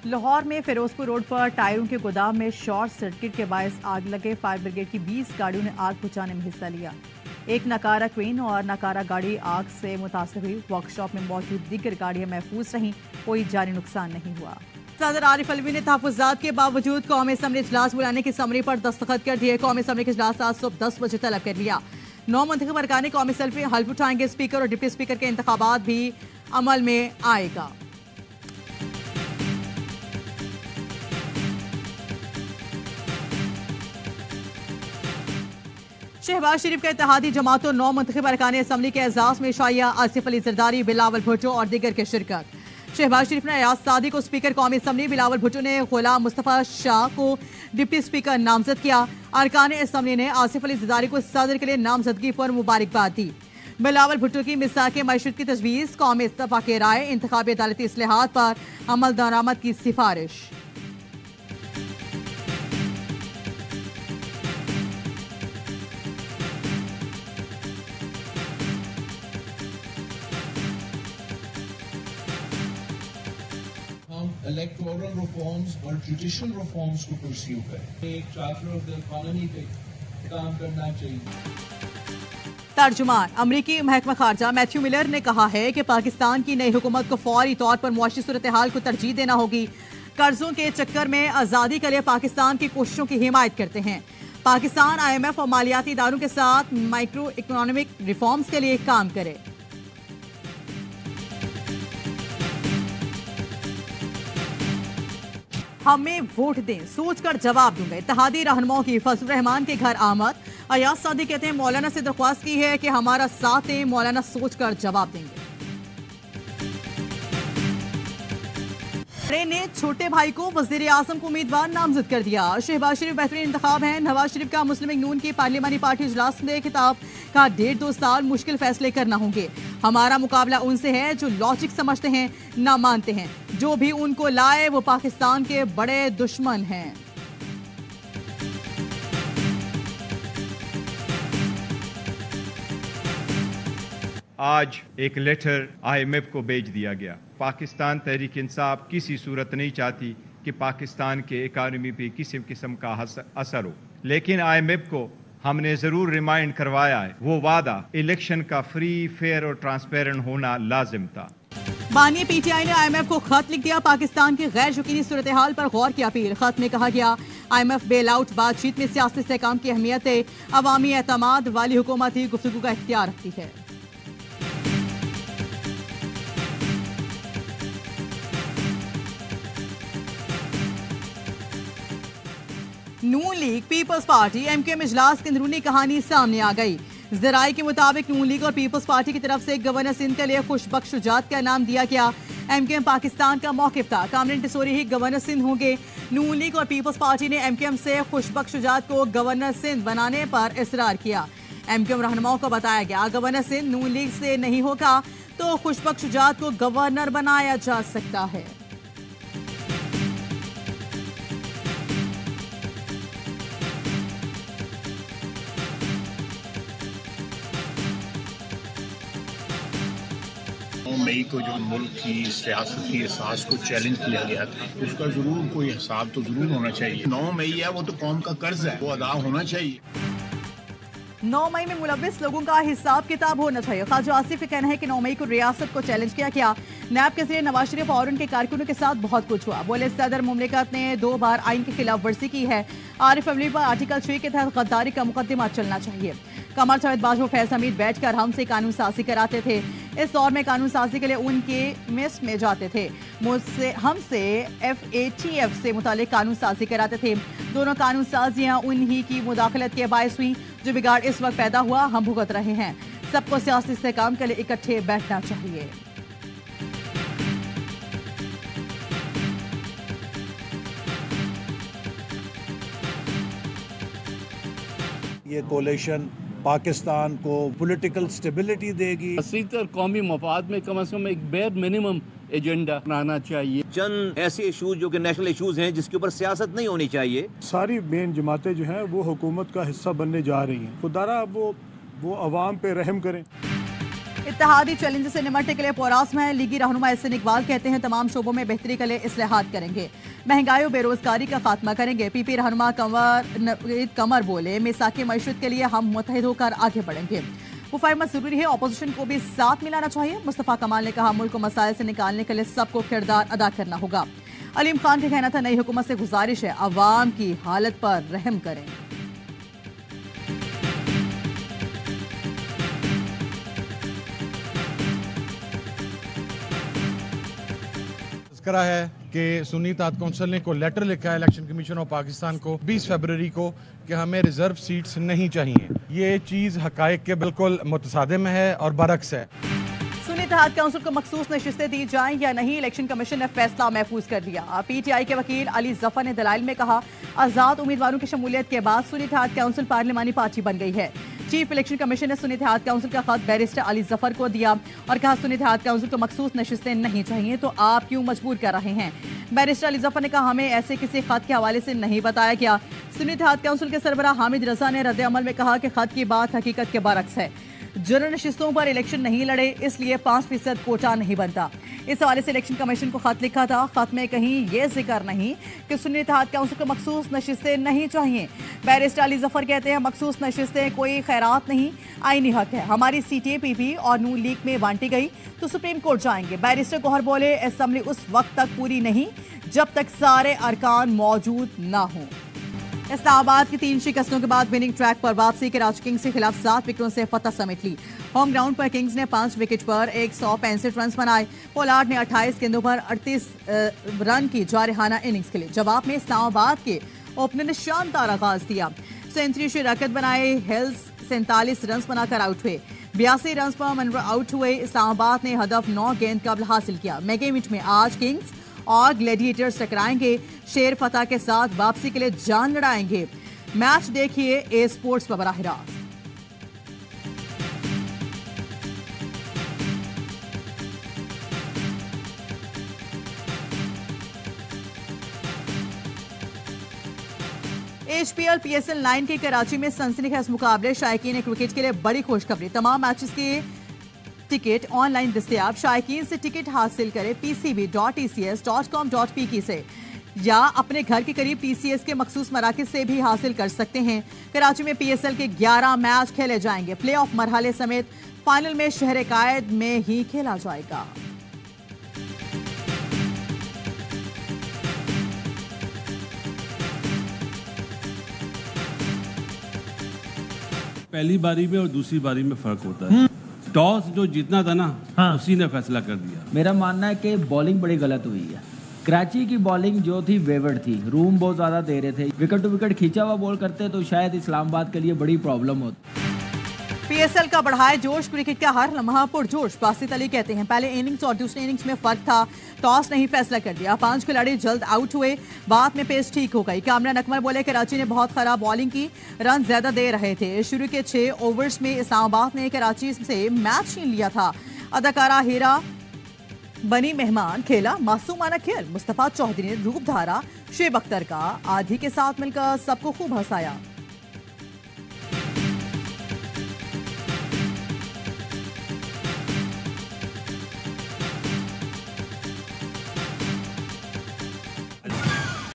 लाहौर में फिरोजपुर रोड पर टायरों के गोदाम में शॉर्ट सर्किट के बायस आग लगे। फायर ब्रिगेड की 20 गाड़ियों ने आग बुझाने में हिस्सा लिया। एक नकारा क्रेन और नकारा गाड़ी आग से मुतासर हुई। वर्कशॉप में मौजूद दीगर गाड़ियां महफूज रहीं, कोई जानी नुकसान नहीं हुआ। सदर आरिफ अलवी ने तहफ़्फ़ुज़ात के बावजूद कौमी असम्बली इजलास बुलाने की समरी पर दस्तखत कर दिए। कौमी असम्बली का इजलास आज सुबह 10 बजे तलब कर लिया। 9 मुंतखब अरकान कौमी असम्बली हल्फ उठाएंगे। स्पीकर और डिप्टी स्पीकर के इंतखाबात भी अमल में आएगा। शहबाज शरीफ के इत्तेहादी जमातों 9 मुंतखब अरकान असम्बली के एजाज में शाइया आसिफ अली जरदारी, बिलावल भुट्टो और दीगर की शिरकत। शहबाज शरीफ ने अयाज सादी को स्पीकर कौमी असम्बली, बिलावल भुट्टो ने गुलाम मुस्तफ़ा शाह को डिप्टी स्पीकर नामजद किया। अरकान असम्बली ने आसिफ अली जरदारी को सदर के लिए नामजदगी पर मुबारकबाद दी। बिलावल भुट्टो की मिसाक मईशत की तजवीज़, कौमी इत्तफाक की राय, इंतखाबी अदालती इस्लाहात पर अमल दरामद की सिफारिश। इलेक्टोरल रिफॉर्म्स और जुडिशल रिफॉर्म्स को परस्यू करें। एक चार्टर ऑफ द इकोनॉमी पे काम करना चाहिए। तर्जुमान अमरीकी महकमा खारजा मैथ्यू मिलर ने कहा है कि पाकिस्तान की नई हुकूमत को फौरी तौर पर मुआशी सूरत हाल को तरजीह देना होगी। कर्जों के चक्कर में आज़ादी के लिए पाकिस्तान की कोशिशों की हिमायत करते हैं। पाकिस्तान IMF और मालियाती इदारों के साथ माइक्रो इकोनॉमिक रिफॉर्म्स के लिए काम करे। हमें वोट दें, सोचकर जवाब दूंगा। इत्तेहादी रहनुमाओं की फजल रहमान के घर आमद। अयाज सादी कहते हैं मौलाना से दरख्वास्त की है कि हमारा साथ दें, मौलाना सोचकर जवाब देंगे। ने छोटे भाई को वजीर आजम को उम्मीदवार नामजद कर दिया। शहबाज शरीफ बेहतरीन इंतखाब है। नवाज शरीफ का मुस्लिम लीग नून की पार्लिमानी पार्टी इजलास में खिताब का 1.5-2 साल मुश्किल फैसले करना होंगे। हमारा मुकाबला उनसे है जो लॉजिक समझते हैं, ना मानते हैं। जो भी उनको लाए वो पाकिस्तान के बड़े दुश्मन हैं। आज एक लेटर IMF को भेज दिया गया। पाकिस्तान तहरीक इंसाफ किसी सूरत नहीं चाहती कि पाकिस्तान के इकानमी पे किसी किस्म का असर हो, लेकिन IMF को हमने जरूर रिमाइंड करवाया है वो वादा इलेक्शन का फ्री, फेयर और ट्रांसपेरेंट होना लाजिम था। बानी PTI ने IMF को खत लिख दिया। पाकिस्तान की गैर यकीनी सूरत हाल पर गौर की अपील। खत में कहा गया IMF बेल आउट बातचीत में सियासी इस्तेहकाम की अहमियत है। अवामी एतमाद वाली हुकूमत ही गुफ्तगू का इख्तियार रखती है। नून लीग, पीपल्स पार्टी, MKM इजलास की अंदरूनी कहानी सामने आ गई। जराये के मुताबिक नून लीग और पीपल्स पार्टी की तरफ से गवर्नर सिंध के लिए खुशबख्श शुजात का नाम दिया गया। MKM पाकिस्तान का मौकिफ था, कामरेन टिसोरी ही गवर्नर सिंध होंगे। नून लीग और पीपल्स पार्टी ने MKM से खुशबख्श शुजात को गवर्नर सिंध बनाने पर इसरार किया। MKM रहनुमाओं को बताया गया गवर्नर सिंध नून लीग से नहीं होगा तो खुशबख्श शुजात को गवर्नर बनाया जा सकता है। मई को जो मुल्क की सियासती एहसास को चैलेंज किया गया था, उसका जरूर कोई हिसाब तो जरूर होना चाहिए। 9 मई है, वो तो कौम का कर्ज है, वो अदा होना चाहिए। 9 मई में मुलव्विस लोगों का हिसाब किताब होना चाहिए। ख्वाजा आसिफ का कहना है कि 9 मई को रियासत को चैलेंज किया गया। नैब के जरिए नवाज शरीफ और उनके कारकुनों के साथ बहुत कुछ हुआ। बोले सदर मुमलिकत ने 2 बार आइन की खिलाफ वर्जी की है। आरिफ अलवी पर आर्टिकल 3 के तहत गद्दारी का मुकदमा चलना चाहिए। कमर जावेद बाजवा फैज हमीद बैठकर हमसे कानून साजी कराते थे। इस दौर में कानून साजी के लिए उनके मिस में जाते थे। मुझसे हमसे FATF से मुतालिक कानून साजी कराते थे। दोनों कानून साजियां उन्हीं की मुदाखलत के बायस हुई। जो बिगाड़ इस वक्त पैदा हुआ हम भुगत रहे हैं। सबको सियासी इस्तेहकाम के लिए इकट्ठे बैठना चाहिए। ये कोलिशन पाकिस्तान को पॉलिटिकल स्टेबिलिटी देगी। वसीतर कौमी मफाद में कम से कम एक बेर मिनिमम एजेंडा बनाना चाहिए। चंद ऐसे इशूज जो कि नेशनल इशूज हैं जिसके ऊपर सियासत नहीं होनी चाहिए। सारी मेन जमातें जो हैं वो हुकूमत का हिस्सा बनने जा रही हैं। खुदारा वो अवाम पे रहम करें। इत्तेहादी चैलेंज से निपटने के लिए पोरास में है। लीगी रहनुमा एहसन इकबाल कहते हैं तमाम शोबों में बेहतरी के लिए इस्लाहात करेंगे, महंगाई और बेरोजगारी का खात्मा करेंगे। पीपी रहनुमा कमर बोले मिसाकी मईशत के लिए हम मुत्तहिद होकर आगे बढ़ेंगे। मुफाहिमत जरूरी है, ऑपोजिशन को भी साथ मिलाना चाहिए। मुस्तफा कमाल ने कहा मुल्क को मसाइल से निकालने के लिए सबको किरदार अदा करना होगा। अलीम खान का कहना था नई हुकूमत से गुजारिश है अवाम की हालत पर रहम करें। करा है कि सुन्नी इत्तेहाद कौंसिल ने को लेटर लिखा है इलेक्शन कमीशन ऑफ पाकिस्तान को 20 फरवरी को कि हमें रिजर्व सीट्स नहीं चाहिए। ये चीज हकायक के बिल्कुल मुतसादिम है और बरक्स है। सुन्नी इत्तेहाद काउंसिल को मखसूस नशिस्तें दी जाएं या नहीं, इलेक्शन कमीशन ने फैसला महफूज कर दिया। पीटीआई के वकील अली जफर ने दलाइल में कहा आजाद उम्मीदवारों की शमूलियत के बाद सुन्नी इत्तेहाद काउंसिल पार्लिमानी पार्टी बन गई है। चीफ इलेक्शन कमीशन ने सुन्नी इत्तेहाद काउंसिल का खत बैरिस्टर अली जफर को दिया और कहा सुन्नी इत्तेहाद काउंसिल को मखसूस नशिस्तें नहीं चाहिए तो आप क्यों मजबूर कर रहे हैं। बैरिस्टर अली जफर ने कहा हमें ऐसे किसी खत के हवाले से नहीं बताया गया। सुन्नी इत्तेहाद काउंसिल के सरबराह हामिद रजा ने रद्द अमल में कहा कि खत की बात हकीकत के बरक्स है। जनरल नशिस्तों पर इलेक्शन नहीं लड़े इसलिए 5% कोटा नहीं बनता। इस हवाले से इलेक्शन कमीशन को खत लिखा था। खत में कहीं ये जिक्र नहीं कि सुन्नी इत्तेहाद काउंसिल को मखसूस नशिस्तें नहीं चाहिए। बैरिस्टर अली जफर कहते हैं मखसूस नशिस्तें कोई खैरात नहीं, आईनी हक है। हमारी सीटें पीपी और नून लीग में बांटी गई तो सुप्रीम कोर्ट जाएंगे। बैरिस्टर गौहर बोले असेंबली उस वक्त तक पूरी नहीं जब तक सारे अरकान मौजूद ना हों। इस्लामाबाद की 3 शिकस्तों के बाद विनिंग ट्रैक पर वापसी कराची किंग्स के खिलाफ 7 विकेटों से फतह समेट ली। होम ग्राउंड पर किंग्स ने 5 विकेट पर 165 रन बनाए। पोलार्ड ने 28 गेंदों पर 38 रन की जारहाना इनिंग्स खेली। जवाब में इस्लामाबाद के ओपनर ने शानदार आगाज दिया। सेंचुरी से रकत बनाए हिल्स 47 रन बनाकर आउट हुए। 82 रन पर मनवर आउट हुए। इस्लामाबाद ने हदफ 9 गेंद कबल हासिल किया। मेगा इवेंट में आज किंग्स और ग्लैडिएटर्स टकराएंगे। शेर फतह के साथ वापसी के लिए जान लड़ाएंगे। मैच देखिए ए स्पोर्ट्स पर बराह रास्त। HPL PSL 9 के कराची में सनसनीखेज मुकाबले। शायकीन क्रिकेट के लिए बड़ी खुशखबरी, तमाम मैचेस के टिकट ऑनलाइन दस्तयाब। शायकीन से टिकट हासिल करें pcb.tcs.com.pk से या अपने घर के करीब TCS के मखसूस मराकिज से भी हासिल कर सकते हैं। कराची में PSL के 11 मैच खेले जाएंगे। प्ले ऑफ मरहले समेत फाइनल में शहर कायद में ही खेला जाएगा। पहली बारी में और दूसरी बारी में फर्क होता है। टॉस जो जीतना था ना, उसी ने फैसला कर दिया। मेरा मानना है कि बॉलिंग बड़ी गलत हुई है। कराची की बॉलिंग जो थी वेवर्ड थी, रूम बहुत ज्यादा दे रहे थे। विकेट टू विकेट खींचा हुआ बॉल करते तो शायद इस्लामाबाद के लिए बड़ी प्रॉब्लम होती। PSL का बढ़ाए जोश, क्रिकेट का हर लम्हा पुरजोश। बासित अली कहते हैं पहले इनिंग्स और दूसरे इनिंग्स में फर्क था, टॉस नहीं फैसला कर दिया। 5 खिलाड़ी जल्द आउट हुए, बाद में पेस ठीक हो गई। कामरान अकमल बोले कराची ने बहुत खराब बॉलिंग की, रन ज्यादा दे रहे थे। शुरू के 6 ओवर्स में इस्लामाबाद ने कराची से मैच छीन लिया था। अदाकारा हीरा बनी मेहमान, खेला मासूमाना खेल। मुस्तफा चौधरी ने रूप धारा। शेब अख्तर का आधी के साथ मिलकर सबको खूब हंसाया।